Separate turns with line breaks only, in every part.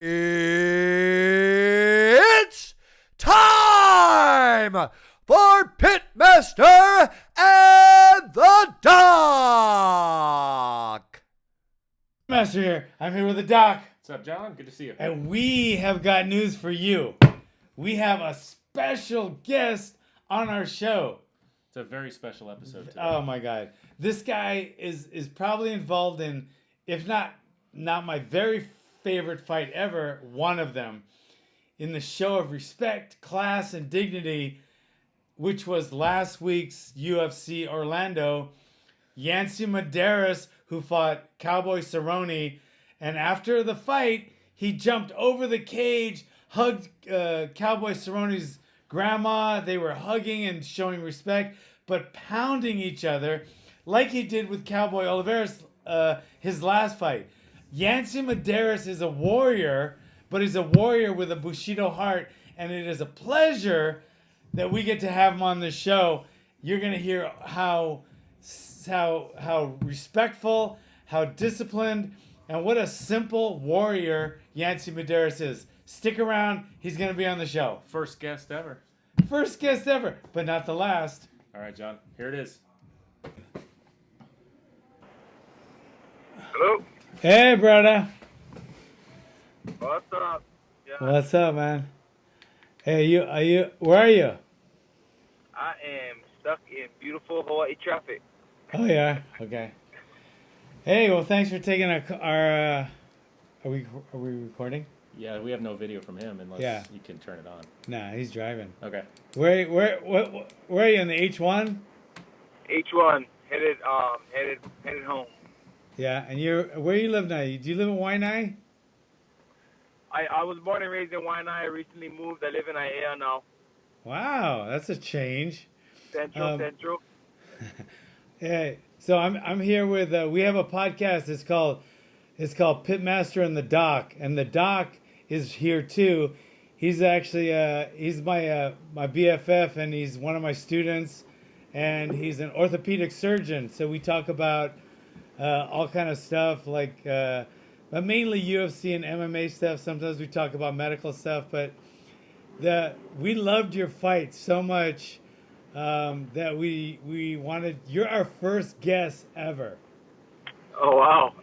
It's time for Pitmaster and the Doc.
Master here. I'm here with the Doc.
What's up, John? Good to see you.
And we have got news for you. We have a special guest on our show.
It's a very special episode today.
Oh my God. This guy is probably involved in, if not my very favorite fight ever, one of them, in the show of respect, class, and dignity, which was last week's UFC Orlando. Yancy Medeiros, who fought Cowboy Cerrone, and after the fight, he jumped over the cage, hugged Cowboy Cerrone's grandma. They were hugging and showing respect, but pounding each other like he did with Cowboy Oliveira's his last fight. Yancy Medeiros is a warrior, but he's a warrior with a Bushido heart, and it is a pleasure that we get to have him on the show. You're going to hear how respectful, how disciplined, and what a simple warrior Yancy Medeiros is. Stick around. He's going to be on the show.
First guest ever.
First guest ever, but not the last.
All right, John. Here it is.
Hello.
Hey, brother.
What's up? Yeah,
What's up, man? Hey, where are you?
I am stuck in beautiful Hawaii traffic.
Oh, yeah. Okay. Hey, well, thanks for taking our are we recording?
Yeah, we have no video from him unless you can turn it on.
Nah, he's driving.
Okay.
Where are you in the H1?
H1 headed home.
Yeah, and where you live now? Do you live in Waianae?
I was born and raised in Waianae. I recently moved. I live in Aiea now.
Wow, that's a change.
Central.
Yeah, so I'm here with we have a podcast. It's called Pitmaster and the Doc, and the Doc is here too. He's actually he's my BFF, and he's one of my students, and he's an orthopedic surgeon. So we talk about all kind of stuff, like but mainly UFC and MMA stuff. Sometimes we talk about medical stuff, but we loved your fight so much that we wanted. You're our first guest ever.
Oh wow!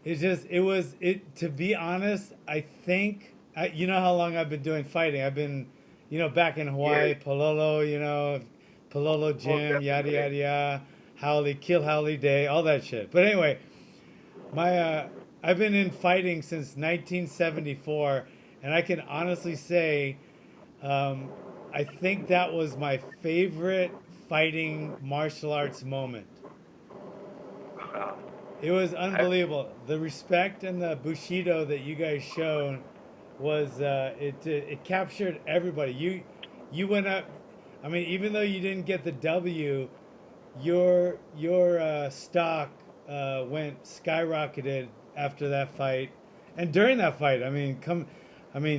And to be honest, I think you know how long I've been doing fighting. I've been, back in Hawaii, Pololo, Pololo gym, yada yada yada, Kill Howley Day, all that shit. But anyway, I've been in fighting since 1974, and I can honestly say, I think that was my favorite fighting martial arts moment. It was unbelievable. The respect and the Bushido that you guys showed was it captured everybody. You went up. I mean, even though you didn't get the W, your stock went skyrocketed after that fight, and during that fight.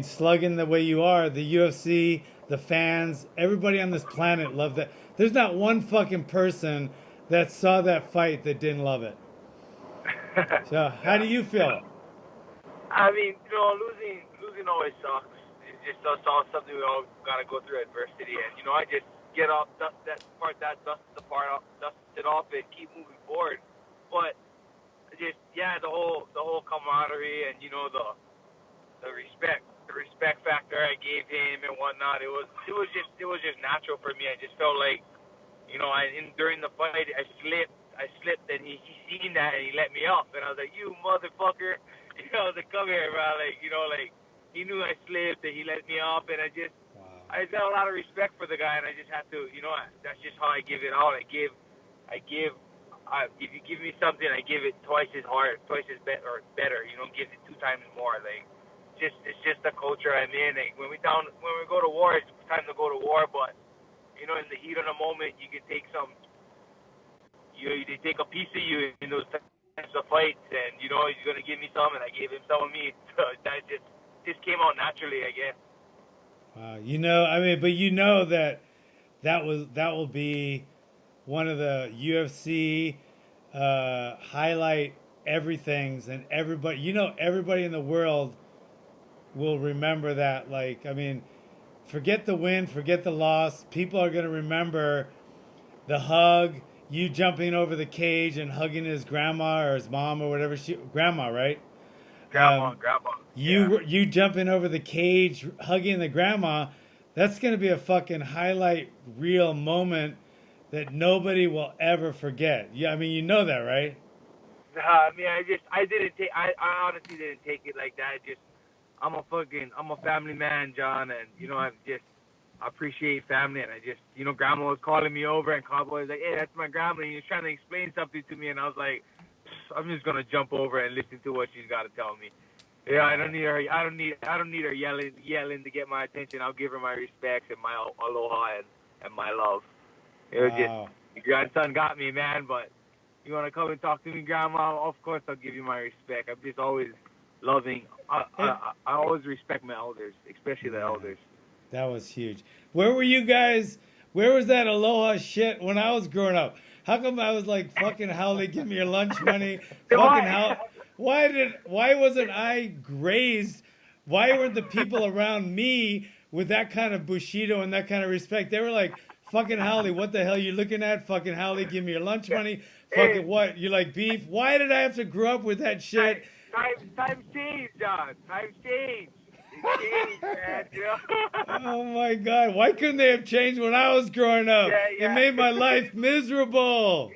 Slugging the way you are, the UFC, the fans, everybody on this planet loved that. There's not one fucking person that saw that fight that didn't love it. So, how do you feel?
I mean, losing always sucks. It's just all something we all gotta go through adversity, and I just get off, dust it off, and keep moving forward. But just the whole camaraderie and the respect factor I gave him and whatnot. It was just natural for me. I just felt like, during the fight I slipped, and he seen that and he let me up, and I was like, you motherfucker, I was like, come here, bro, he knew I slipped and he let me up, and I got a lot of respect for the guy, and I just had to, that's just how I give it out. If you give me something, I give it twice as hard, twice as better, give it 2 times more. It's just the culture I'm in. Like, when we go to war, it's time to go to war, but in the heat of the moment, you can take they take a piece of you in those types of fights, and he's gonna give me some, and I gave him some of me. So that just came out naturally, I guess.
Wow, but that will be one of the UFC highlight everything's and everybody, you know, everybody in the world will remember that. Like, I mean, forget the win, forget the loss. People are going to remember the hug, you jumping over the cage and hugging his grandma or his mom or whatever grandma, right?
Grandma.
You jumping over the cage, hugging the grandma. That's going to be a fucking highlight reel moment that nobody will ever forget. Yeah, I mean, you know that, right?
I mean, I didn't take, I honestly didn't take it like that. I'm a family man, John, and you know, I appreciate family, and I just, you know, Grandma was calling me over, and Cowboy was like, hey, that's my grandma, and he was trying to explain something to me, and I was like, I'm just gonna jump over and listen to what she's got to tell me. Yeah, I don't need her. I don't need her yelling to get my attention. I'll give her my respects and my aloha and my love. It was just, your grandson got me, man. But you want to come and talk to me, Grandma? Of course, I'll give you my respect. I'm just always loving. I always respect my elders, especially the elders.
That was huge. Where were you guys? Where was that aloha shit when I was growing up? How come I was like, fucking Howley, give me your lunch money? Fucking hell. Why wasn't I grazed? Why weren't the people around me with that kind of bushido and that kind of respect? They were like, fucking Howley, what the hell you looking at? Fucking Howley, give me your lunch money. Fucking what? You like beef? Why did I have to grow up with that shit?
Times change, John. Times change. Changed, man, you know?
Oh my God! Why couldn't they have changed when I was growing up?
Yeah.
It made my life miserable.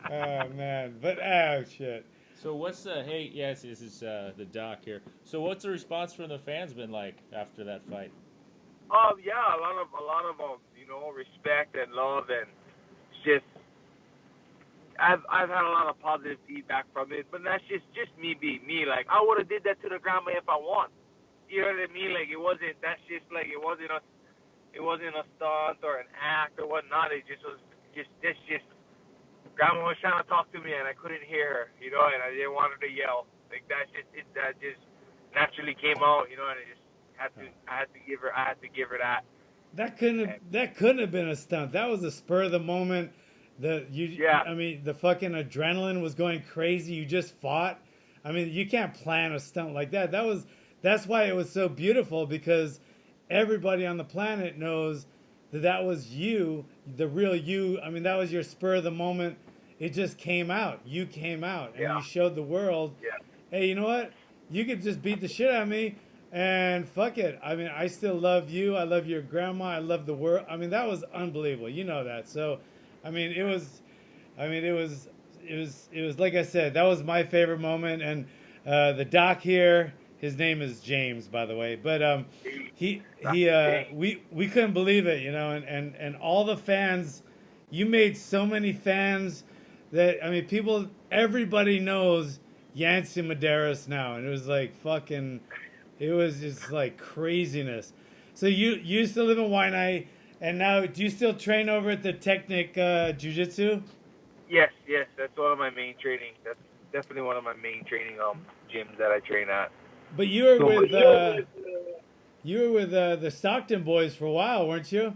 Oh man! But shit.
So what's hey, yes, this is the doc here. So what's the response from the fans been like after that fight?
Yeah, a lot of you know, respect and love, and just I've had a lot of positive feedback from it, but that's just me being me. Like, I would have did that to the grandma if I want. You know what I mean? Like, it wasn't a stunt or an act or whatnot. It just was just grandma was trying to talk to me and I couldn't hear her, you know, and I didn't want her to yell. Like, that just naturally came out, you know, and I had to give her that.
That couldn't have been a stunt. That was a spur of the moment. I mean, the fucking adrenaline was going crazy. You just fought. I mean, you can't plan a stunt like that. That's why it was so beautiful, because everybody on the planet knows that was you, the real you. I mean, that was your spur of the moment. It just came out. You came out and you showed the world, hey, you know what? You could just beat the shit out of me and fuck it. I mean, I still love you. I love your grandma. I love the world. I mean, that was unbelievable. You know that. So, I mean, it was like I said, that was my favorite moment. And the doc here, his name is James, by the way, but we couldn't believe it, you know, and all the fans, you made so many fans that, I mean, everybody knows Yancy Medeiros now, and it was like fucking, it was just like craziness. So you used to live in Waianae, and now do you still train over at the Technic Jiu-Jitsu?
Yes, that's one of my main training. That's definitely one of my main training gyms that I train at.
But you were with the Stockton boys for a while, weren't you?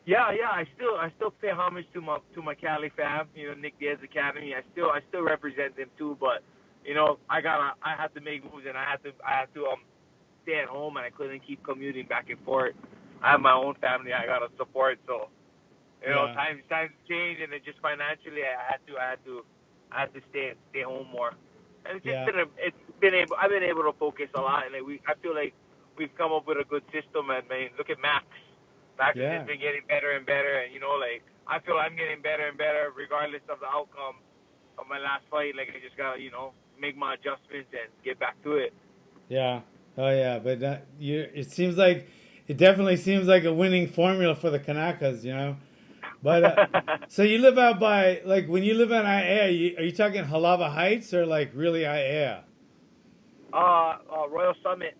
Yeah. I still pay homage to my Cali fam. You know, Nick Diaz Academy. I still represent them too. But you know, I had to make moves, and I had to stay at home, and I couldn't keep commuting back and forth. I have my own family I gotta support, so you know, times change, and it just financially I had to stay home more. And it's just I've been able to focus a lot, and I feel like we've come up with a good system. And man, look at Max. Max has just been getting better and better, and you know, like, I feel I'm getting better and better regardless of the outcome of my last fight. Like, I just gotta, you know, make my adjustments and get back to it.
Yeah. Oh yeah, but it definitely seems like a winning formula for the Kanakas, you know. But so you live out by, like, when you live in Aiea, are you talking Halava Heights or like really Aiea?
Royal Summit.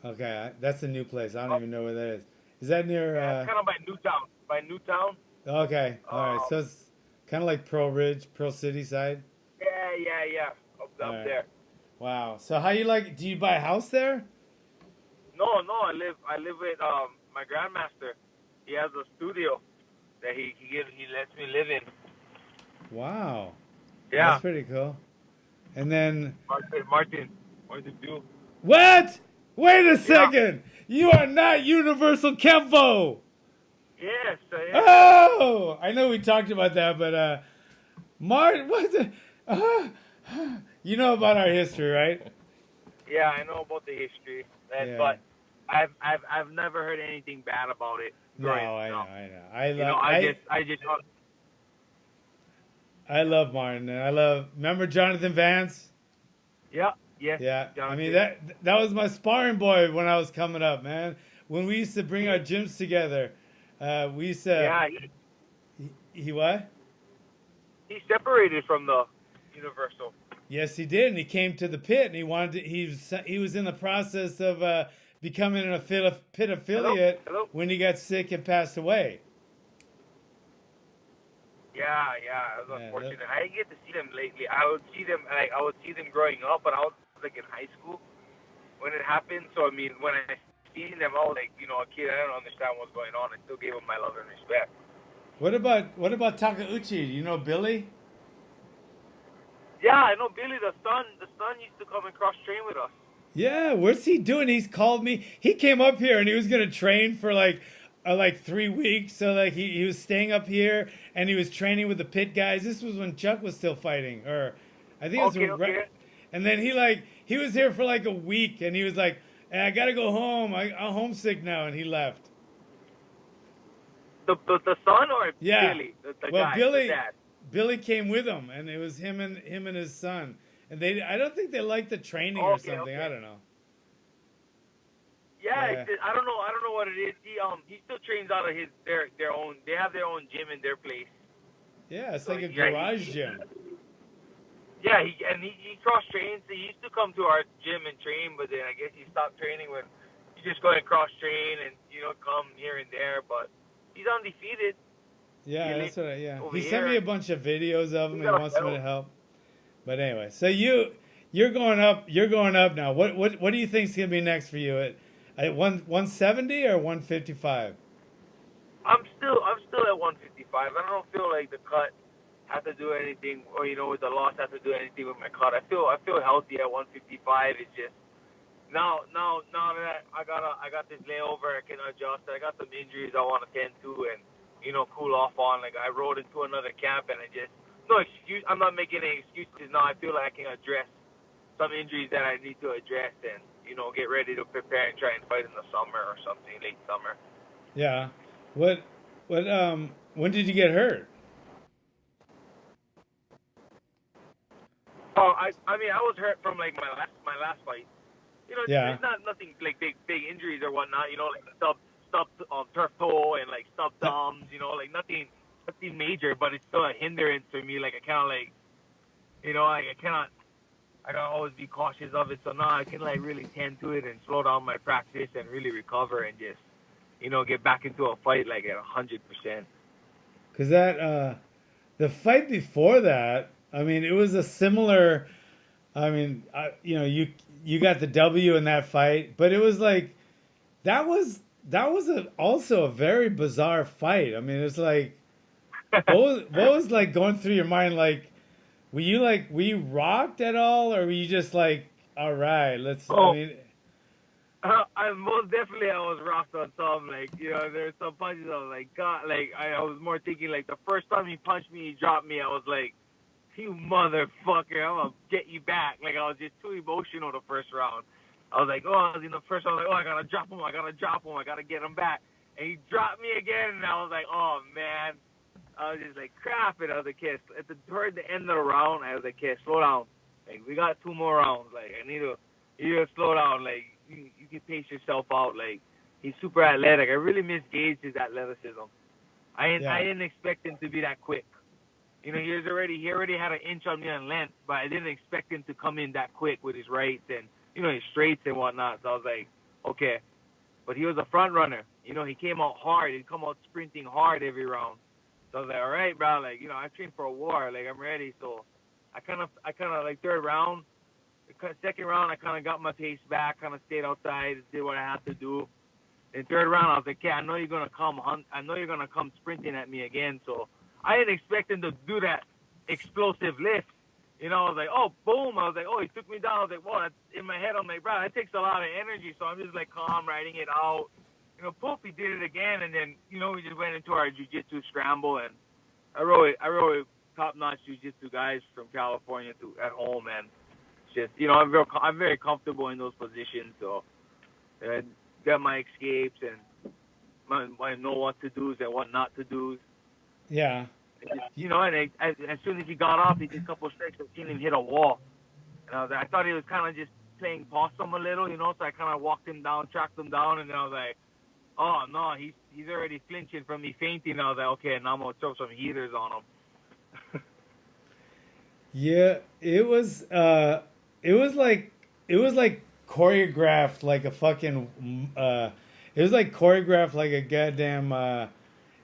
Okay, that's a new place. I don't even know where that is. Is that near?
It's kind of by Newtown.
Okay, all right. So it's kind of like Pearl Ridge, Pearl City side.
Yeah. Up there.
Wow. So how do you buy a house there?
No. I live with my grandmaster. He has a studio that he lets me live in.
Wow.
Yeah.
That's pretty cool. And then
Martin Buell.
what? Wait a second. You are not Universal Kempo.
Yes, I am.
Oh, I know we talked about that, but Mart, what the? You know about our history, right?
Yeah, I know about the history,
Yeah.
but I've never heard anything bad about it.
No, I know, I know. I
You know,
love,
I just
I love Martin, and I love. Remember Jonathan Vance?
yeah, yes,
Yeah, I mean
Jonathan.
that was my sparring boy when I was coming up, man. When we used to bring our gyms together, we used to.
Yeah,
He what?
he separated from the Universal.
Yes, he did, and he came to the pit, and he wanted to, he was in the process of becoming an pit affiliate
Hello.
when he got sick and passed away.
Yeah, it was
Yeah,
unfortunate. I didn't get to see them lately. I would see them growing up, but I was like in high school when it happened. So I mean, when I seen them, I was like, you know, a kid. I don't understand what's going on. I still gave them my love and respect.
What about Takeuchi? Do you know Billy?
Yeah, I know Billy, the son. The son used to come and cross train with us.
Yeah, what's he doing? He's called me. He came up here and he was gonna train for like 3 weeks. So like he was staying up here and he was training with the pit guys. This was when Chuck was still fighting, or I think it was
Okay.
And then he was here for like a week and he was like, hey, I gotta go home. I'm homesick now, and he left.
The son or
Yeah.
Billy, the
Well,
guy,
Billy
the dad.
Billy came with him, and it was him and his son. And I don't think they liked the training or
Okay,
something.
okay.
I don't know.
Yeah,
Yeah.
I don't know what it is. He still trains out of their own. They have their own gym in their place.
Yeah, it's
So,
like a
yeah,
garage gym.
Yeah, he cross trains. He used to come to our gym and train, but then I guess he stopped training when he just go and cross train and come here and there. But he's undefeated.
Yeah,
Really?
that's what. Yeah,
Over
he sent me
here.
a bunch of videos of him.
He's
And
got
he
a
wants me to
belt.
help. But anyway, so you're going up. You're going up now. What do you think's gonna be next for you at 170 or 155?
I'm still at 155. I don't feel like the cut has to do anything, or with the loss has to do anything with my cut. I feel healthy at 155. It's just now that I got this layover, I can adjust. I got some injuries I want to tend to and cool off on. Like I rode into another camp and I just no excuse. I'm not making any excuses now. I feel like I can address some injuries that I need to address and get ready to prepare and try and fight in the summer or something, late summer.
Yeah. What when did you get hurt?
Oh, I mean I was hurt from like my last fight.
Yeah.
It's not nothing like big injuries or whatnot. Like stub turf toe and like stub thumbs. Like nothing major, but it's still a hindrance for me. Like I kind of like, like I cannot. I gotta always be cautious of it. So now I can like really tend to it and slow down my practice and really recover and just, get back into a fight like at 100%.
Cause the fight before that, I mean, it was a similar. I mean, you got the W in that fight, but it was like that was also a very bizarre fight. I mean, it's like what was like going through your mind? Like, were you rocked at all, or were you just like, all right, let's?
Oh.
I mean,
I most definitely I was rocked on some. Like there's some punches I was like, God, like I was more thinking like the first time he punched me, he dropped me. I was like, you motherfucker, I'm gonna get you back. Like I was just too emotional the first round. I was like, I was in the first round, I was like, I gotta drop him, I gotta get him back. And he dropped me again, and I was like, oh man. I was just like, crap it. I was like, kid, toward the end of the round, I was like, kid, slow down. Like we got 2 more rounds. Like I need to slow down. Like you can pace yourself out. Like he's super athletic. I really misgauged his athleticism. I didn't expect him to be that quick. He already had an inch on me on length, but I didn't expect him to come in that quick with his rights and his straights and whatnot. So I was like, okay, but he was a front runner. He came out hard. He'd come out sprinting hard every round. So I was like, all right, bro. Like I trained for a war. Like I'm ready. So I kind of like third round, second round, I kind of got my pace back, kind of stayed outside, did what I had to do. In third round, I was like, I know you're gonna come sprinting at me again. So I didn't expect him to do that explosive lift. You know, I was like, oh, boom. I was like, oh, he took me down. I was like, whoa, that's, in my head, I'm like, bro, that takes a lot of energy. So I'm just like calm, writing it out. You know, poof, he did it again. And then, you know, we just went into our jiu-jitsu scramble. And I rode top-notch jiu-jitsu guys from California at home. And just, you know, I'm very comfortable in those positions. So I got my escapes and I know what to do and what not to do.
Yeah.
You know, and as soon as he got off, he did a couple of strikes. I seen him hit a wall. And I thought he was kind of just playing possum a little, you know, so I kind of walked him down, tracked him down, and then I was like, oh, no, he's already flinching from me fainting. I was like, okay, now I'm going to throw some heaters on him.
Yeah, it was like choreographed like a fucking it was like choreographed like a goddamn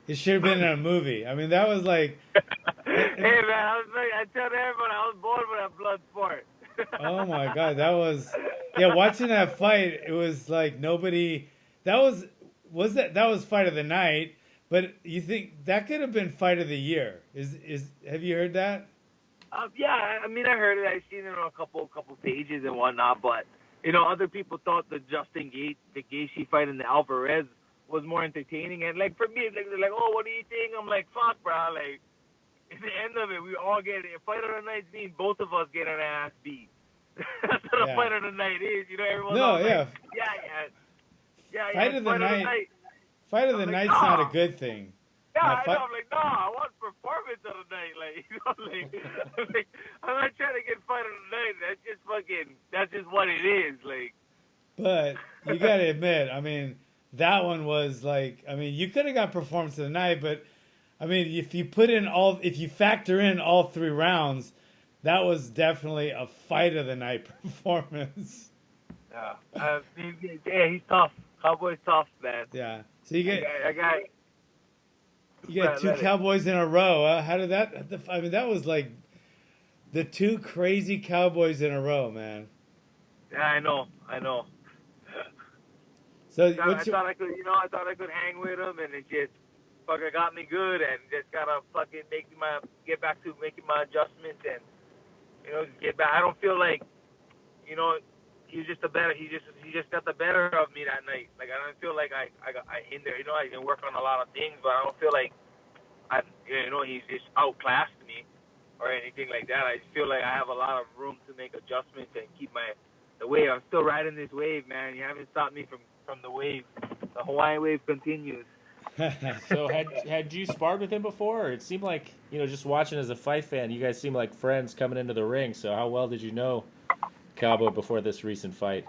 it should have been in a movie. I mean, that was like
hey man, I tell everyone I was born with a blood sport.
Oh my god, that was watching that fight, it was like nobody that was fight of the night, but you think that could have been fight of the year. Is have you heard that?
Yeah, I mean, I heard it. I've seen it on a couple pages and whatnot. But you know, other people thought the the Gaethje fight and the Alvarez was more entertaining. And like for me, they're like, oh, what do you think? I'm like, fuck, bro. Like at the end of it, we all get it. Fight of the night means both of us get an ass beat. That's what a fight of the night is. You know, everyone's like, yeah.
Fight of the night. Fight of the night's not a good thing.
Yeah, I know. I'm like, no, I want performance of the night. Like, you know, like, I'm not trying to get fight of the night. That's just what it is. Like,
but you got to admit, I mean, that one was like, I mean, you could have got performance of the night, but I mean, if you factor in all 3 rounds, that was definitely a fight of the night performance.
Yeah, he's tough. Cowboy's tough, man.
Yeah. So you get. You got
Right,
2 Cowboys in a row. How did that? I mean, that was like the 2 crazy Cowboys in a row, man.
Yeah, I know.
So
I thought I could hang with him, and it just fucking got me good, and just gotta fucking get back to making my adjustments, and you know, get back. I don't feel like, you know, he just got the better of me that night. Like I don't feel like I hindered. You know, I can work on a lot of things, but I don't feel like he's just outclassed me or anything like that. I just feel like I have a lot of room to make adjustments and keep the wave. I'm still riding this wave, man. You haven't stopped me from the wave. The Hawaiian wave continues.
So had you sparred with him before? Or it seemed like, you know, just watching as a fight fan, you guys seem like friends coming into the ring. So how well did you know Cowboy before this recent fight?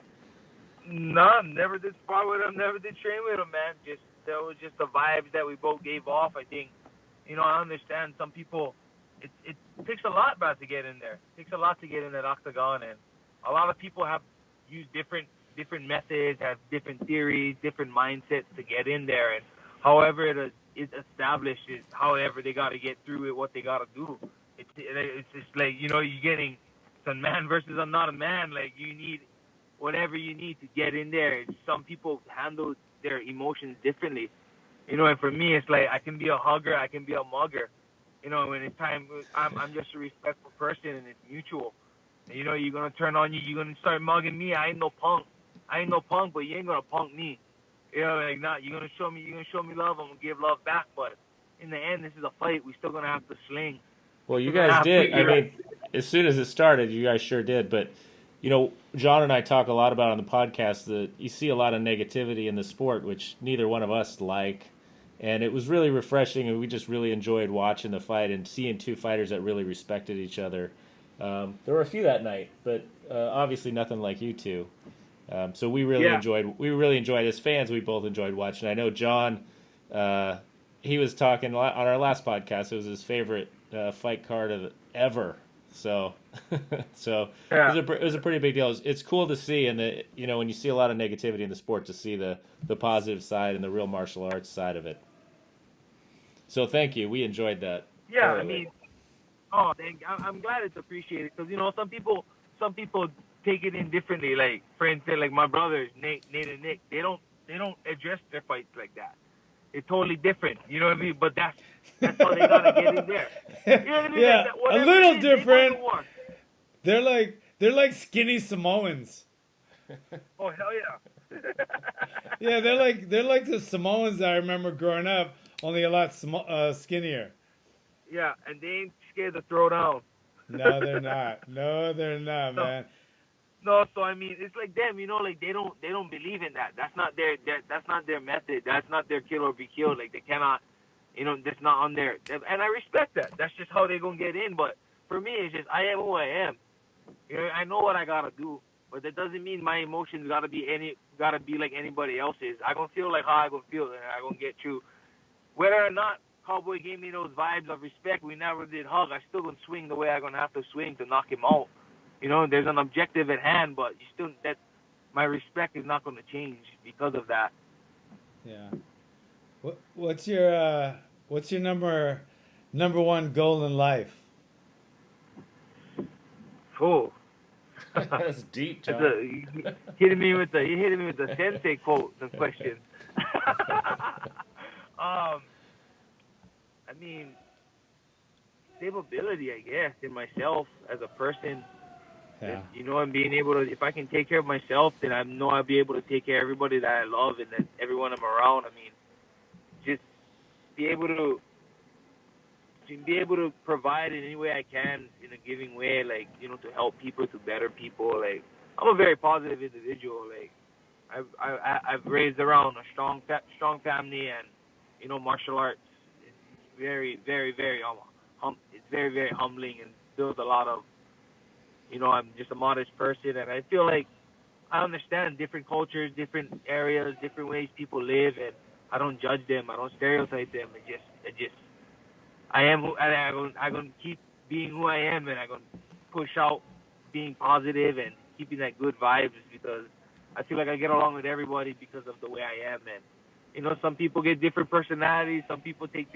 No, never did spar with him, never did train with him, man. That was just the vibes that we both gave off. I think, you know, I understand some people, it takes a lot, bro, to get in there. It takes a lot to get in that octagon, and a lot of people have used different methods, have different theories, different mindsets to get in there, and however it is established is however they got to get through it, what they got to do. It's just like, you know, you're getting some man versus I'm not a man. Like, you need whatever you need to get in there. Some people handle their emotions differently. You know, and for me, it's like I can be a hugger, I can be a mugger. You know, when it's time, I'm just a respectful person, and it's mutual. And, you know, you're going to turn on you, you're going to start mugging me. I ain't no punk, but you ain't going to punk me. You know, like, not, you're going to show me love, I'm going to give love back. But in the end, this is a fight. We're still going to have to sling.
Well, you guys did. I mean, as soon as it started, you guys sure did. But, you know, John and I talk a lot about on the podcast that you see a lot of negativity in the sport, which neither one of us like. And it was really refreshing, and we just really enjoyed watching the fight and seeing 2 fighters that really respected each other. There were a few that night, but obviously nothing like you 2. So we really enjoyed as fans. We both enjoyed watching. I know John, he was talking on our last podcast. It was his favorite fight card ever. So, yeah. It was a pretty big deal. It's cool to see, and you know, when you see a lot of negativity in the sport, to see the positive side and the real martial arts side of it. So thank you. We enjoyed that.
Yeah, I mean, I'm glad it's appreciated, because, you know, some people take it in differently. Like, for instance, like my brothers, Nate and Nick, they don't address their fights like that. It's totally different. You know what I mean? But that's how they gotta get in there. You know what I mean?
Yeah,
like,
a little different. They're like skinny Samoans.
Oh hell yeah.
Yeah, they're like the Samoans I remember growing up, only a lot skinnier.
Yeah, and they ain't scared to throw down.
No, they're not. No, they're not,
No,
man.
no. So I mean, it's like them. Like they don't believe in that. That's not that's not their method. That's not their kill or be killed. Like they cannot. That's not on there. And I respect that. That's just how they gonna get in. But for me, it's just I am who I am. I know what I gotta do, but that doesn't mean my emotions gotta be like anybody else's. I gonna feel like how I gonna feel, and I gonna get through. Whether or not Cowboy gave me those vibes of respect, we never did hug. I still gonna swing the way I gonna have to swing to knock him out. There's an objective at hand, but my respect is not gonna change because of that.
Yeah. What's your number one goal in life?
Oh.
That's deep, John.
You hitting me with the sensei quote, the question. I mean, stability, I guess, in myself as a person.
Yeah.
And being able to, if I can take care of myself, then I know I'll be able to take care of everybody that I love and that everyone I'm around. I mean, just be able to provide in any way I can in a giving way, like, to help people, to better people. Like, I'm a very positive individual. Like, I've raised around a strong family, and, martial arts is very, very, very, it's very, very humbling and builds a lot of, I'm just a modest person, and I feel like I understand different cultures, different areas, different ways people live, and I don't judge them. I don't stereotype them. I am who, and I'm going to keep being who I am, and I'm going to push out being positive and keeping that good vibes, because I feel like I get along with everybody because of the way I am. And, some people get different personalities. Some people take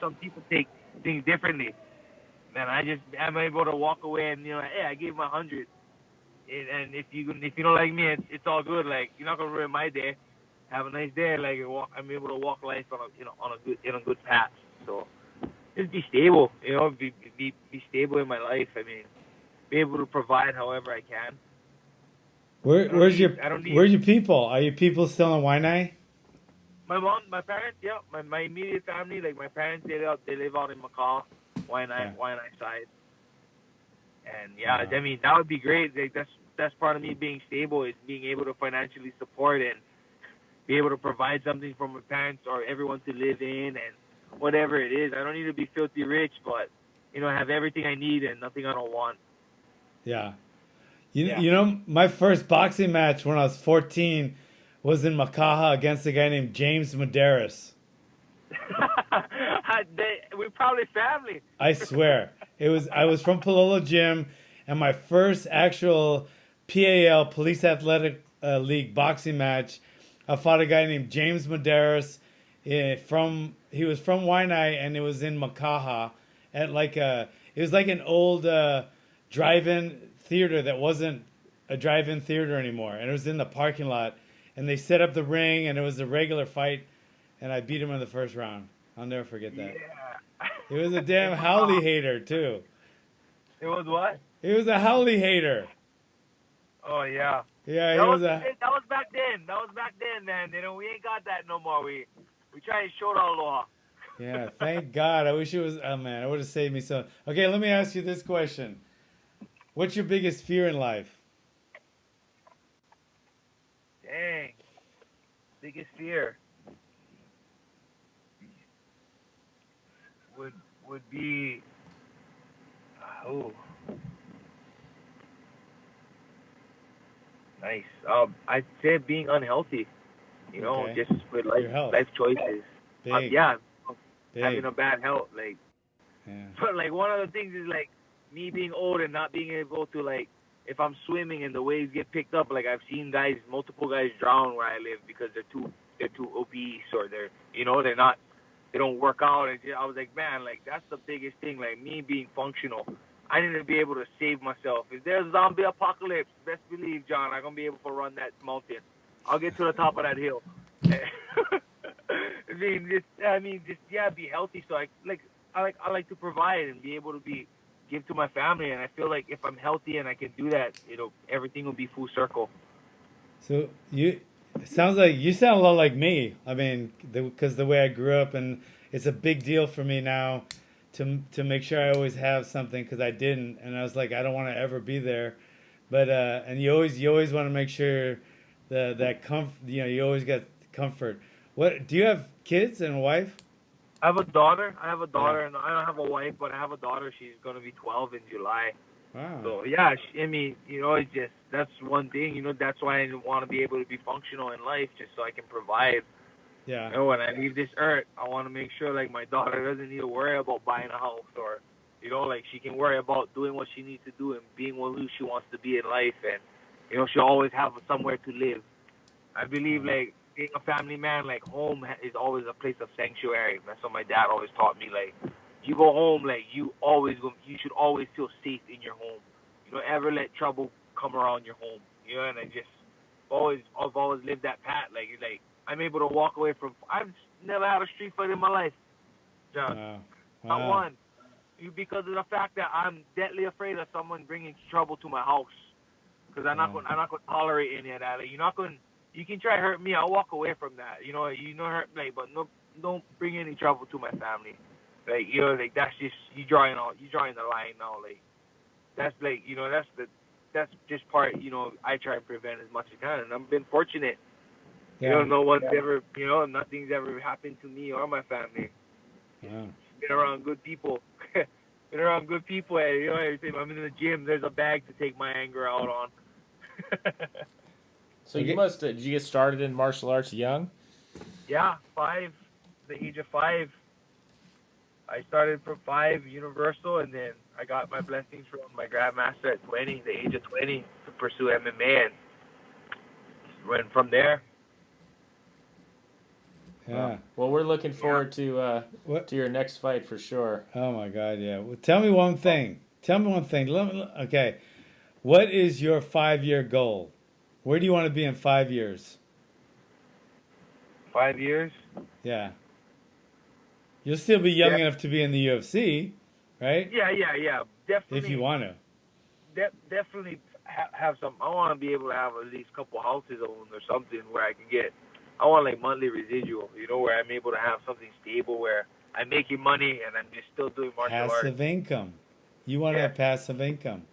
some people take things differently. And I'm able to walk away and, hey, I gave him 100. And if you don't like me, it's all good. Like, you're not going to ruin my day. Have a nice day. Like, I'm able to walk life in a good path. So just be stable, be stable in my life. I mean, be able to provide however I can.
Where's your people? Are your people still in Waianae?
My mom, my parents, yeah, my immediate family, like my parents, they live out in Macau, Waianae side. And yeah, I mean, that would be great. Like, that's part of me being stable, is being able to financially support and be able to provide something for my parents or everyone to live in, and whatever it is. I don't need to be filthy rich, but I have everything I need and nothing I don't want.
Yeah. My first boxing match when I was 14 was in Makaha against a guy named James Medeiros.
We're probably family.
I swear. I was from Palolo Gym, and my first actual PAL, Police Athletic League boxing match, I fought a guy named James Medeiros. He was from Waianae, and it was in Makaha at it was like an old drive-in theater that wasn't a drive-in theater anymore, and it was in the parking lot, and they set up the ring, and it was a regular fight, and I beat him in the first round. I'll never forget that.
Yeah.
It was a damn Howley hater too.
It was what?
He was a Howley hater.
Oh yeah.
Yeah,
that was back then. That was back then, man. We ain't got that no more. We try and show the law.
Yeah, thank God. I wish it was. Oh man, it would have saved me so. Okay, let me ask you this question: what's your biggest fear in life?
Dang. Biggest fear would be nice. I'd say being unhealthy. Just with life choices.
Big.
Having a bad health, like.
Yeah.
But like one of the things is like me being old and not being able to, like, if I'm swimming and the waves get picked up, like I've seen multiple guys drown where I live because they're too obese, or they don't work out. And I was like, man, like that's the biggest thing. Like me being functional, I need to be able to save myself. If there's a zombie apocalypse, best believe, John, I'm gonna be able to run that mountain. I'll get to the top of that hill. be healthy. So I like to provide and be able to give to my family. And I feel like if I'm healthy and I can do that, everything will be full circle.
So it sounds like you sound a lot like me. I mean, because the way I grew up, and it's a big deal for me now to make sure I always have something because I didn't, and I was like, I don't want to ever be there. But and you always want to make sure you always get comfort. What do you have kids and a wife?
I have a daughter.
Yeah.
And I don't have a wife, but I have a daughter. She's gonna be 12 in July.
Wow.
So yeah, I mean, it's just that's one thing. That's why I want to be able to be functional in life, just so I can provide.
Yeah.
When I leave this earth, I want to make sure like my daughter doesn't need to worry about buying a house, or like she can worry about doing what she needs to do and being who she wants to be in life, and she'll always have somewhere to live. I believe like being a family man, like home is always a place of sanctuary. That's what my dad always taught me. Like you go home, like you should always feel safe in your home. You don't ever let trouble come around your home. And I've always lived that path. Like I'm able to walk away from. I've never had a street fight in my life, John.
Wow.
Not
Wow.
one. Because of the fact that I'm deadly afraid of someone bringing trouble to my house. Because I'm not going to tolerate any of that. Like, you can try to hurt me. I'll walk away from that. Hurt me, but no, don't bring any trouble to my family. Like, like that's just you drawing the line now. Like, that's like, that's just part. I try to prevent as much as I can, and I've been fortunate.
Yeah.
No one's ever, nothing's ever happened to me or my family.
Wow.
Been around good people. Been around good people. And, every time I'm in the gym, there's a bag to take my anger out on.
So you must did you get started in martial arts young?
Yeah, the age of 5. I started from 5 universal, and then I got my blessings from my grandmaster at 20, the age of 20, to pursue MMA, and went from there.
Yeah.
Well, we're looking forward to
What?
your next fight for sure.
Oh my God. Yeah. Well, tell me one thing. Okay. What is your 5-year goal? Where do you want to be in 5 years?
5 years?
Yeah. You'll still be young enough to be in the UFC, right?
Yeah. Definitely.
If you want to.
Definitely have some. I want to be able to have at least a couple houses owned or something where I can get. I want like monthly residual, where I'm able to have something stable where I'm making money and I'm just still doing martial arts.
Passive income. You want to have passive income.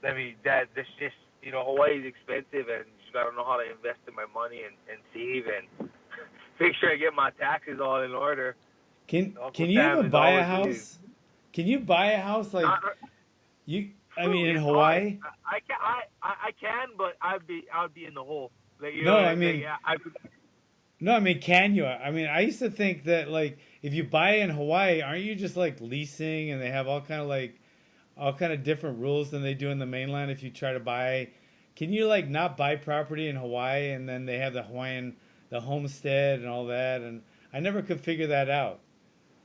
I mean, that's just, Hawaii is expensive, and you just got to know how to invest in my money and save and make sure I get my taxes all in order.
Can you ever buy a house? Can you buy a house like in Hawaii?
I can, but I would be in the hole. Like,
can you? I mean, I used to think that like if you buy in Hawaii, aren't you just like leasing, and they have all kind of different rules than they do in the mainland? If you try to buy, can you like not buy property in Hawaii, and then they have the homestead and all that? And I never could figure that out.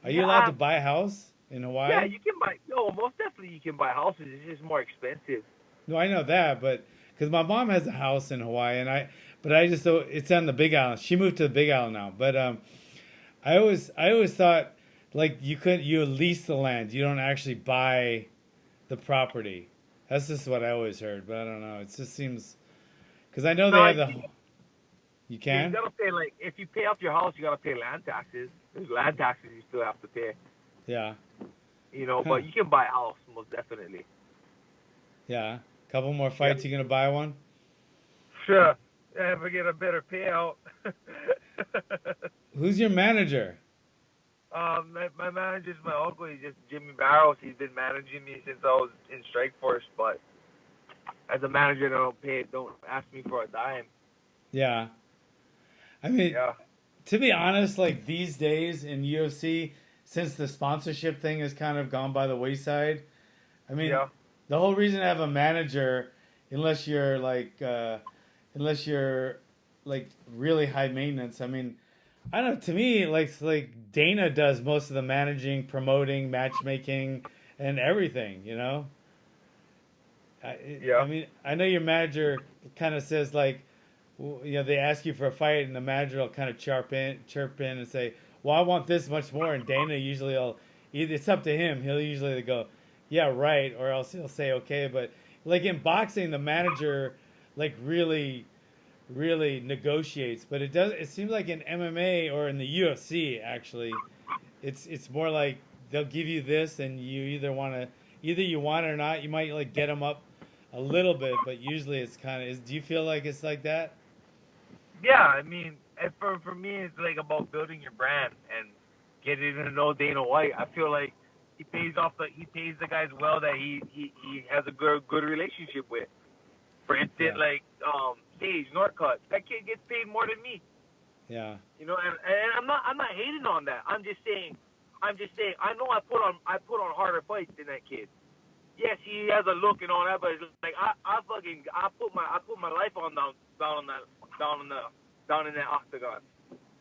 Are you allowed to buy a house in Hawaii?
Yeah, you can buy. No, most definitely you can buy houses. It's just more expensive.
No, I know that, but because my mom has a house in Hawaii, but I just thought it's on the Big Island. She moved to the Big Island now, but I always thought like you lease the land. You don't actually buy the property. That's just what I always heard, but I don't know. It just seems because I know they have You can.
You gotta pay if you pay off your house, you gotta pay land taxes. There's land taxes you still have to pay.
Yeah.
But you can buy a house most definitely.
Yeah. Couple more fights. You gonna buy one?
Sure. If I get a better payout.
Who's your manager?
My manager's my uncle. He's just Jimmy Barrows. He's been managing me since I was in Strike Force. But as a manager, don't ask me for a dime.
Yeah. I mean, to be honest, like these days in UFC, since the sponsorship thing has kind of gone by the wayside, I mean, the whole reason to have a manager, unless you're really high maintenance. I mean, I don't know. To me, like Dana does most of the managing, promoting, matchmaking, and everything. I mean, I know your manager kind of says like, they ask you for a fight, and the manager will kind of chirp in and say, "Well, I want this much more." And Dana usually it's up to him. He'll usually go, yeah, right, or else he'll say okay. But like in boxing, the manager like really negotiates. But it seems like in MMA or in the UFC actually, it's more like they'll give you this, and you either you want it or not. You might like get them up a little bit, but usually it's kind of is. Do you feel like it's like that?
Yeah, I mean, and for me, it's like about building your brand and getting to know Dana White. I feel like he pays the guys well that he has a good relationship with. For instance,
Yeah,
like Sage Northcutt, that kid gets paid more than me.
yeah,
You know, and I'm not hating on that. I'm just saying I know I put on harder fights than that kid. Yes, he has a look and all that, but it's like I put my life on down in the down in that octagon.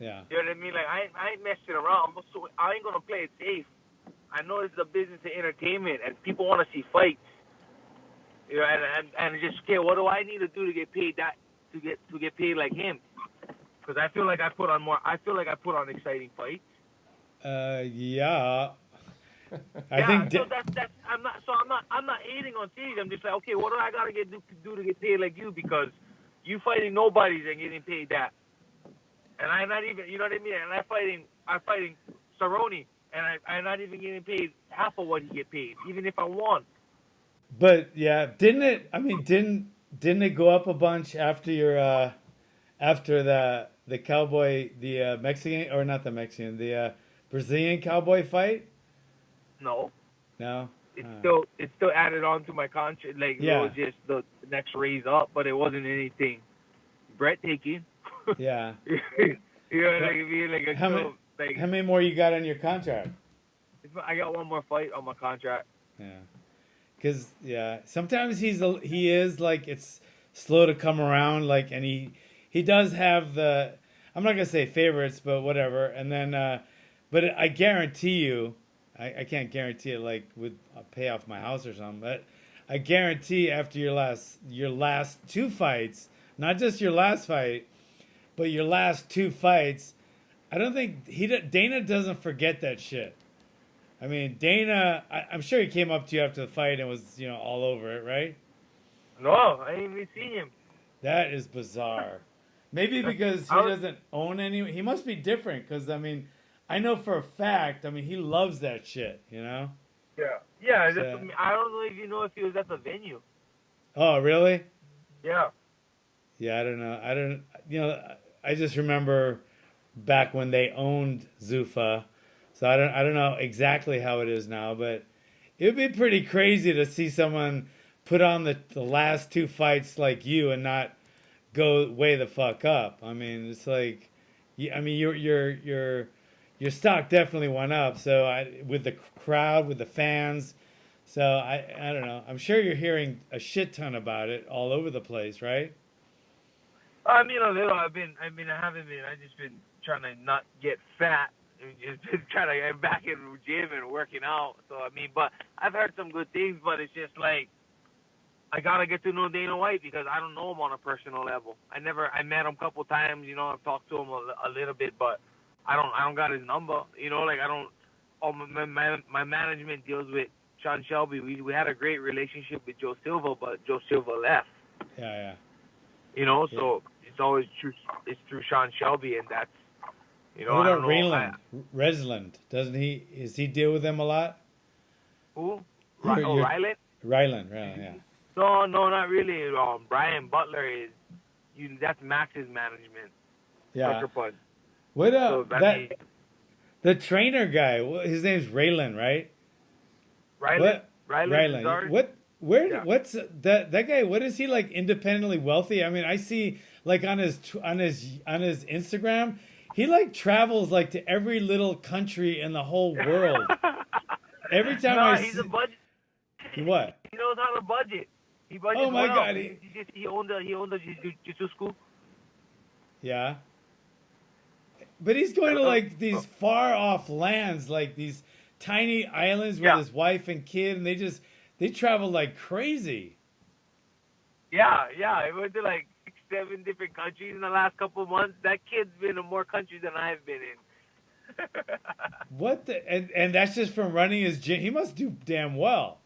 yeah.
You know what I mean? Like I ain't messing around. So I ain't gonna play it safe. I know this is a business of entertainment, and people want to see fights. You know, and just okay, what do I need to do to get paid to get paid like him? Because I feel like I put on more. I feel like I put on exciting fights.
Yeah. I
Yeah,
think
so that's I'm not hating on Sage. I'm just like, okay, what do I gotta do to get paid like you? Because you fighting nobodies and getting paid that, and I'm not even, you know what I mean? And I'm fighting Cerrone, and I'm not even getting paid half of what he get paid, even if I won.
But yeah, didn't it? I mean, didn't it go up a bunch after your after the cowboy, the Mexican, or not the Mexican, the Brazilian cowboy fight?
No,
No.
it's still added on to my contract. Like it was
Yeah,
just the next raise up, but it wasn't anything breathtaking.
yeah.
You know what
But
I mean? Like it's
how many
still like
how many more you got on your contract?
I got one more fight on my contract.
Yeah. Because yeah, sometimes he is like it's slow to come around. Like, and he does have the, I'm not gonna say favorites, but whatever. And then, but I guarantee you, I can't guarantee it like with I'll pay off my house or something, but I guarantee after your last two fights, not just your last fight, but your last two fights, I don't think Dana doesn't forget that shit. I mean, Dana, I'm sure he came up to you after the fight and was, all over it, right?
No, I ain't even seen him.
That is bizarre. Maybe because he
I was,
doesn't own any. He must be different because, I mean, I know for a fact, I mean, he loves that shit.
yeah, yeah.
So,
I don't know if you know if he was at the venue.
oh, really?
Yeah.
Yeah, I don't know. I just remember back when they owned Zuffa. So I don't know exactly how it is now, but it would be pretty crazy to see someone put on the last two fights like you and not go way the fuck up. I mean, it's like, I mean, your stock definitely went up. So with the crowd, with the fans. So I don't know. I'm sure you're hearing a shit ton about it all over the place, right?
I mean, a little. I haven't been. I just been trying to not get fat. Just been trying to get back in the gym and working out. So I mean, but I've heard some good things. But it's just like I gotta get to know Dana White because I don't know him on a personal level. I met him a couple times. I've talked to him a little bit, but I don't got his number. Like I don't. Oh, my management deals with Sean Shelby. We had a great relationship with Joe Silva, but Joe Silva left.
Yeah, yeah.
So it's always true. It's through Sean Shelby, and that's
What
I
about
don't know.
Resland? Doesn't he? Is he deal with them a lot?
Who?
Your
Ryland?
Ryland, yeah.
No, not really. Brian Butler is. That's Max's management.
Yeah.
Sucker Punch.
What
So
the trainer guy? His name's Raylan, right?
Ryland.
Ryland. What's that guy? What is he like? Independently wealthy? I mean, I see like on his Instagram, he like travels like to every little country in the whole world. Every time
he's a budget.
What?
He knows how to budget. He budgets
Oh my
well.
God!
He owned the jiu-jitsu school.
Yeah. But he's going to like these far off lands, like these tiny islands with his wife and kid, and they travel like crazy.
Yeah. I went to like 6-7 different countries in the last couple of months. That kid's been in more countries than I've been in.
What the and that's just from running his gym. He must do damn well.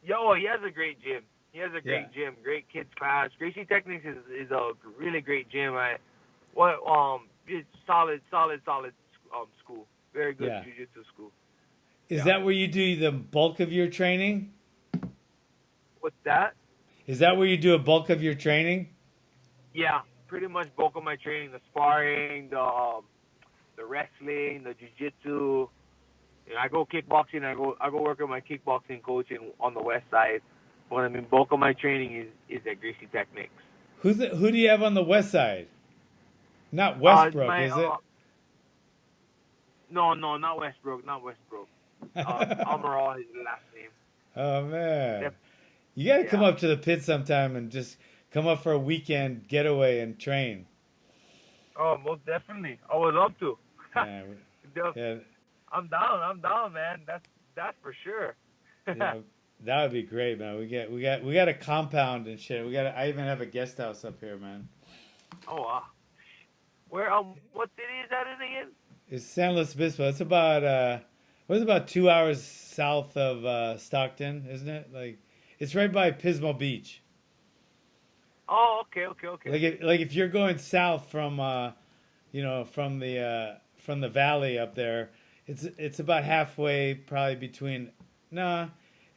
Yo, he has a great gym. He has a great
Yeah.
gym, great kids class. Gracie Technics is a really great gym. It's solid school. Very good
Yeah.
jiu-jitsu school.
Is
Yeah.
that where you do the bulk of your training?
What's that?
Is that where you do a bulk of your training?
Yeah, pretty much bulk of my training, the sparring, the wrestling, the jiu-jitsu. You know, I go kickboxing. I go work with my kickboxing coach on the west side. But I mean, bulk of my training is at Gracie Technics.
Who do you have on the west side? Not Westbrook,
My
is it?
No, not Westbrook, not Westbrook. Almiral is the last name.
Oh man,
Def-
you gotta come
yeah.
up to the pit sometime and just come up for a weekend getaway and train.
Oh, most definitely. I would love to.
Yeah, yeah,
I'm down. I'm down, man. That's for sure.
yeah. That would be great, man. We got a compound and shit. I even have a guest house up here, man.
Oh, where what city is that in again?
It's San Luis Obispo. It's about what's about 2 hours south of Stockton, isn't it? Like, it's right by Pismo Beach.
Oh, okay.
Like if you're going south from from the valley up there, it's about halfway, probably between. Nah,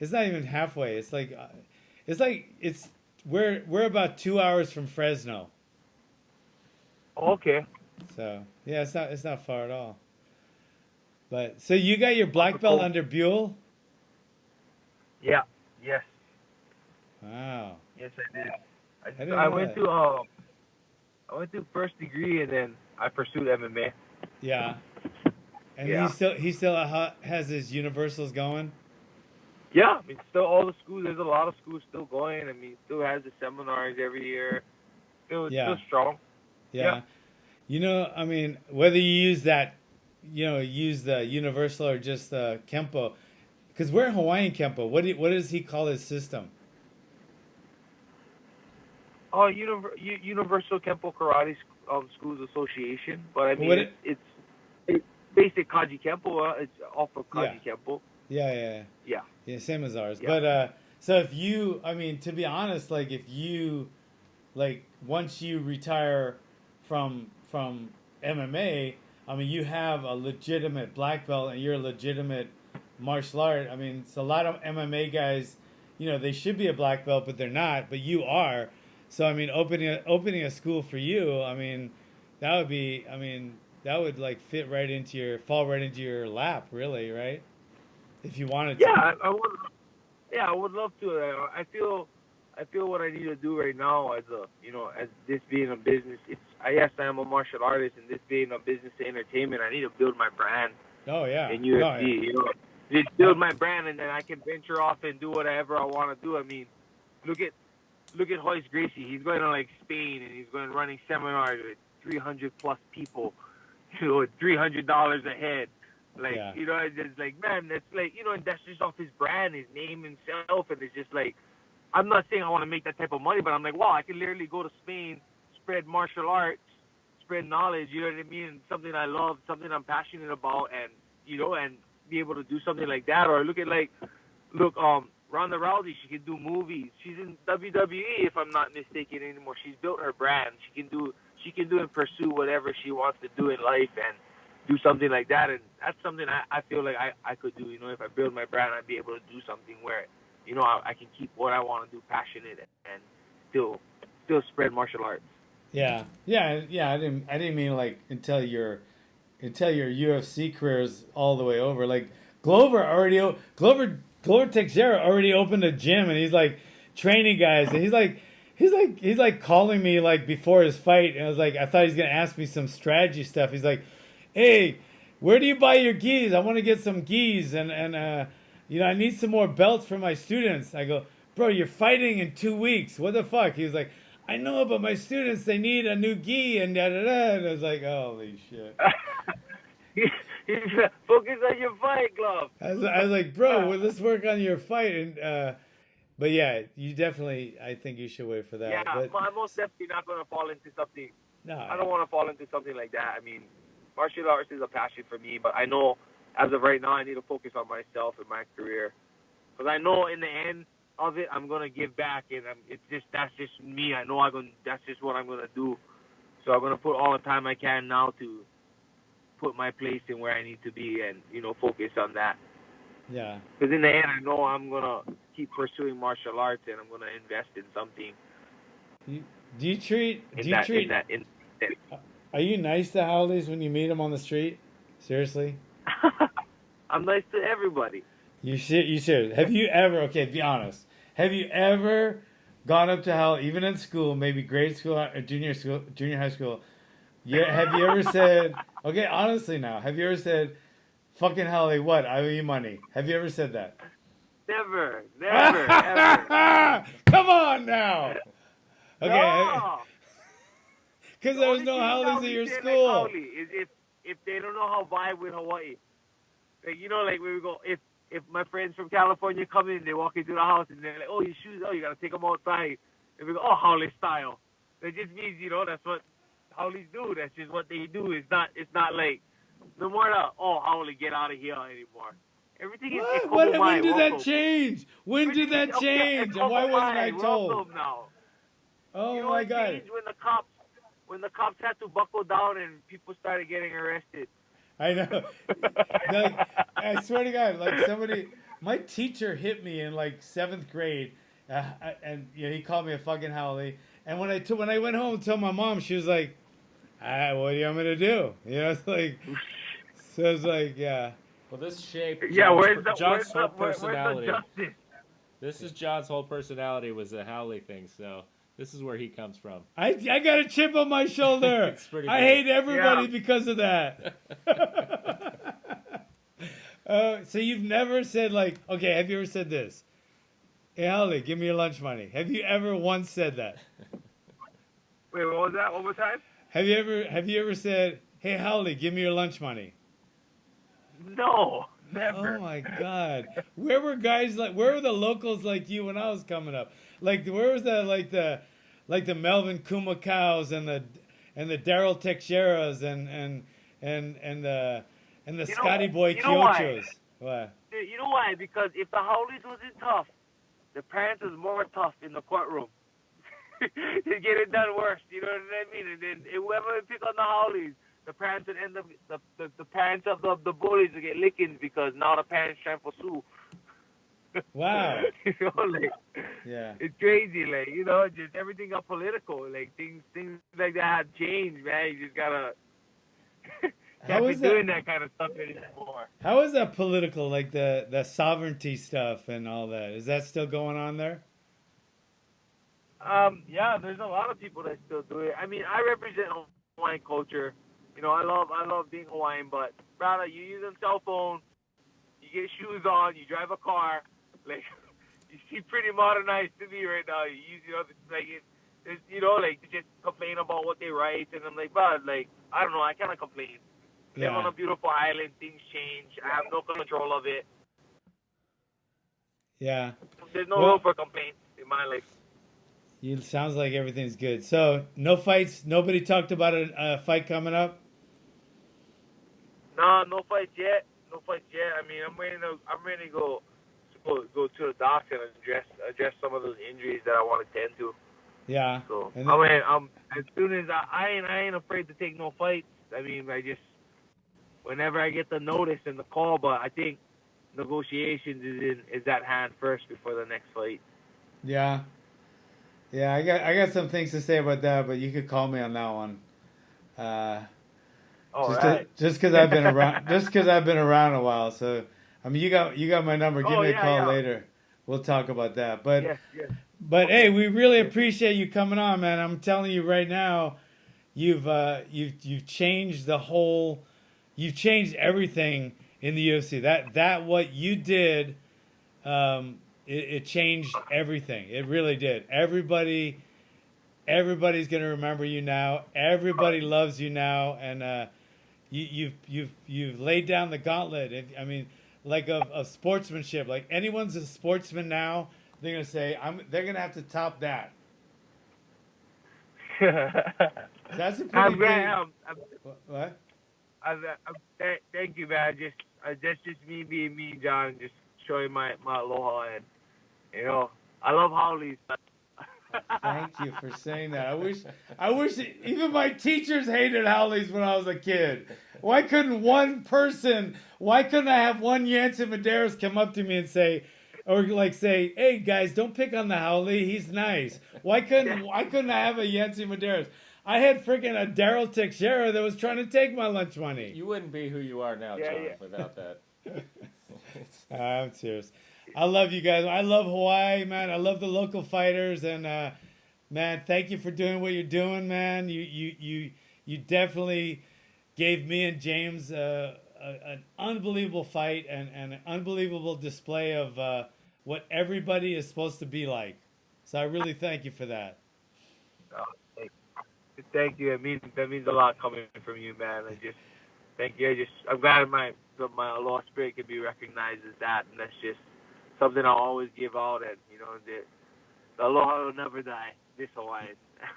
it's not even halfway. It's we're about 2 hours from Fresno.
Okay.
So yeah, it's not far at all. But so you got your black belt under Buell?
Yeah. Yes.
Wow.
Yes, I did.
I didn't
I
know
went
that.
to first degree and then I pursued MMA.
Yeah. And
Yeah.
he still has his universals going.
Yeah, I mean, still all the schools. There's a lot of schools still going. I mean, still has the seminars every year. Still
Yeah.
strong.
Yeah. You know, I mean, whether you use that, use the universal or just the Kempo, because we're Hawaiian Kempo. What does he call his system?
Oh, Universal Kempo Karate Schools Association. But I mean,
What?
it's basic Kaji Kempo. It's off of
Yeah.
Kaji Kempo.
Yeah.
Yeah.
Yeah. Same as ours.
Yeah.
But so if you, I mean, to be honest, like if you, like once you retire from MMA, I mean, you have a legitimate black belt and you're a legitimate martial art. I mean, it's a lot of MMA guys, they should be a black belt, but they're not. But you are. So I mean, opening a school for you, I mean, that would like fall right into your lap, really, right? If you wanted to.
Yeah, I would. Yeah, I would love to. I feel what I need to do right now as as this being a business. Yes, I am a martial artist, and this being a business to entertainment, I need to build my brand
Oh yeah.
in
Oh
UFC.
yeah.
Just build my brand, and then I can venture off and do whatever I want to do. I mean, look at Hoist Gracie. He's going to like Spain, and he's going running seminars with 300 plus people, at $300 a head. Like,
Yeah.
it's just like, man, that's like, and that's just off his brand, his name himself, and it's just like, I'm not saying I want to make that type of money, but I'm like, wow, I can literally go to Spain, spread martial arts, spread knowledge, you know what I mean? Something I love, something I'm passionate about, and, and be able to do something like that. Or look, Ronda Rousey, she can do movies. She's in WWE, if I'm not mistaken anymore. She's built her brand. She can do and pursue whatever she wants to do in life and do something like that. And that's something I feel like I could do. If I build my brand, I'd be able to do something where, I can keep what I want to do passionate and still spread martial arts.
Yeah. I didn't mean like until your UFC career is all the way over. Like Glover Teixeira already opened a gym and he's like training guys and he's like calling me like before his fight and I was like, I thought he's gonna ask me some strategy stuff. He's like, hey, where do you buy your gis? I want to get some gis and I need some more belts for my students. I go, bro, you're fighting in 2 weeks. What the fuck? He was like, I know, but my students, they need a new gi and da da da. And I was like, holy shit.
Focus on your fight, Glove.
I was like, bro, well, let's work on your fight. And but yeah, you definitely, I think you should wait for that.
Yeah,
but,
I'm most definitely not going to fall into something.
No,
I don't want to fall into something like that. I mean, martial arts is a passion for me, but I know as of right now, I need to focus on myself and my career. Because I know in the end, of it, I'm gonna give back, and that's just me. I know that's just what I'm gonna do. So I'm gonna put all the time I can now to put my place in where I need to be, and focus on that.
Yeah.
Because in the end, I know I'm gonna keep pursuing martial arts, and I'm gonna invest in something.
Are you nice to Howleys when you meet them on the street? Seriously?
I'm nice to everybody.
You serious? Have you ever? Okay, be honest. Have you ever gone up to Howley, even in school, maybe grade school or junior high school? Yeah. Have you ever said? Okay, honestly now, have you ever said, "Fucking Howley, what? I owe you money"? Have you ever said that?
Never, ever.
Come on now. Okay.
No.
Because there was no Howleys at your school.
Like Howley is if they don't know how vibe with Hawaii. Like like when we go, if my friends from California come in, they walk into the house and they're like, "Oh, your shoes, oh, you gotta take them outside." And we go, "Oh, Howley style." That just means that's what Howleys do. That's just what they do. It's not like no more Howley, get out of here anymore. Everything is
when did that change? When did that change? And why wasn't I told?
Now.
Oh my God!
Changed when the cops had to buckle down and people started getting arrested.
I know. I swear to God, my teacher hit me in like 7th grade, and he called me a fucking Howley. And when I went home and told my mom, she was like, "What do you want me to do?" It's like, so it's like, yeah.
Well, this shaped
John's
whole personality.
Where's the justice?
This is John's whole personality was the Howley thing, so this is where he comes from.
I got a chip on my shoulder. I hate everybody because of that. So you've never said okay, have you ever said this? "Hey, Howley, give me your lunch money." Have you ever once said that?
Wait, what was that? One more time?
Have you ever said, "Hey, Howley, give me your lunch money"?
No, never.
Oh my God! Where were the locals like you when I was coming up? Where was the Melvin Kumakaus and the Daryl Teixeiras and the Scotty Boy Kyochos? What?
You know why? Because if the Howleys wasn't tough, the parents was more tough in the courtroom. To get it done worse, you know what I mean? And then whoever would pick on the Howleys, the parents would end up the parents of the bullies would get lickings because now the parents trying to sue.
Wow.
Yeah. It's crazy, just everything got political. Things like that have changed, man. You just gotta can't be doing that kind of stuff anymore.
How is that political, the sovereignty stuff and all that? Is that still going on there?
Yeah, there's a lot of people that still do it. I mean, I represent Hawaiian culture. I love being Hawaiian, but brother, you use a cell phone, you get shoes on, you drive a car, you seem pretty modernized to me right now. You use, to just complain about what they write, and I'm like, but I don't know, I kind of complain. Live on a beautiful island, things change. I have no control of it.
Yeah.
There's no room for complaints in my life.
It sounds like everything's good. So, no fights? Nobody talked about a fight coming up?
No fights yet. I mean, I'm ready to go to the doctor and address some of those injuries that I want to tend to.
Yeah.
So I'm as soon as I ain't afraid to take no fights. I mean, whenever I get the notice and the call, but I think negotiations is at hand first before the next fight.
Yeah. Yeah, I got some things to say about that, but you could call me on that one. Just because I've been around a while. So I mean, you got my number. Give me a call later. We'll talk about that. But
yes.
But hey, we really appreciate you coming on, man. I'm telling you right now, you've changed you've changed everything in the UFC. That what you did. It changed everything. It really did. Everybody's gonna remember you now. Everybody loves you now, and you've laid down the gauntlet. I mean, of sportsmanship. Like anyone's a sportsman now, they're gonna say they're gonna have to top that. That's a pretty big. What?
Thank you, man. That's just me being me, John. Just showing my aloha, and I love Howleys.
Thank you for saying that. I wish even my teachers hated Howleys when I was a kid. Why couldn't I have one Yancy Medeiros come up to me and say, hey guys, don't pick on the Howley, he's nice. Why couldn't I have a Yancy Medeiros? I had freaking a Daryl Teixeira that was trying to take my lunch money.
You wouldn't be who you are now,
Yeah,
John,
yeah.
without that.
I'm serious. I love you guys. I love Hawaii, man. I love the local fighters, and man, thank you for doing what you're doing, man. You definitely gave me and James an unbelievable fight and an unbelievable display of what everybody is supposed to be like. So I really thank you for that.
Oh, thank you. That means a lot coming from you, man. Thank you. I'm glad my Aloha spirit can be recognized as that, and that's just something I'll always give out. And the Aloha will never die. This Hawaiian.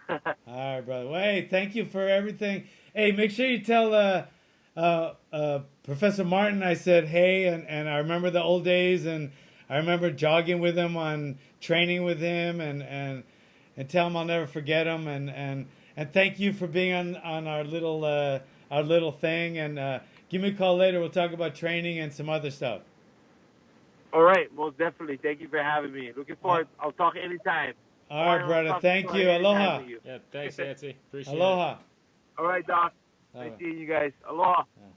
All right, brother. Well, hey, thank you for everything. Hey, make sure you tell Professor Martin I said hey, and I remember the old days, and I remember jogging with him on training with him, and tell him I'll never forget him, and thank you for being on our little thing, and give me a call later. We'll talk about training and some other stuff.
All right, most definitely. Thank you for having me. Looking forward. I'll talk anytime.
All right, brother. Thank you. Aloha.
Yeah, thanks, Yancy. Appreciate it.
Aloha.
All right, Doc. Nice seeing you guys. Aloha.
Yeah.